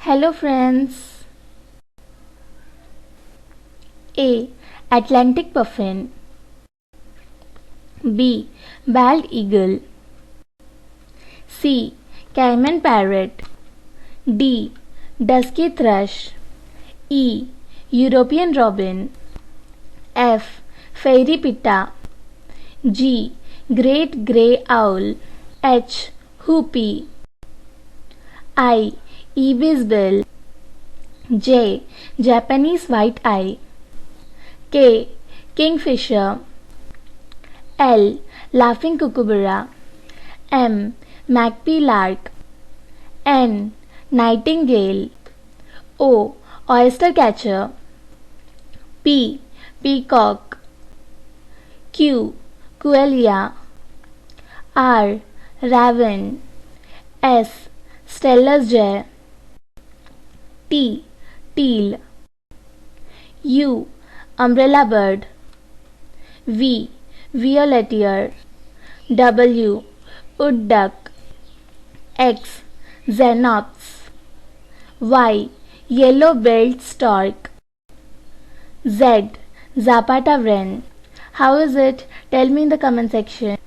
Hello friends. A. Atlantic puffin. B. Bald eagle. C. Cayman parrot. D. Dusky thrush. E. European robin. F. Fairy pitta. G. Great grey owl. H. Hoopie. I. Ibis bill. J. Japanese white eye. K. Kingfisher. L. Laughing kookaburra. M. Magpie lark. N. Nightingale. O. Oyster catcher. P. Peacock. Q. Quelea. R. Raven. S. Steller's jay. T. Teal. U. Umbrella bird. V. Violetier. W. Wood duck. X. Xenops. Y. Yellow-billed stork. Z. Zapata wren. How is it? Tell me in the comment section.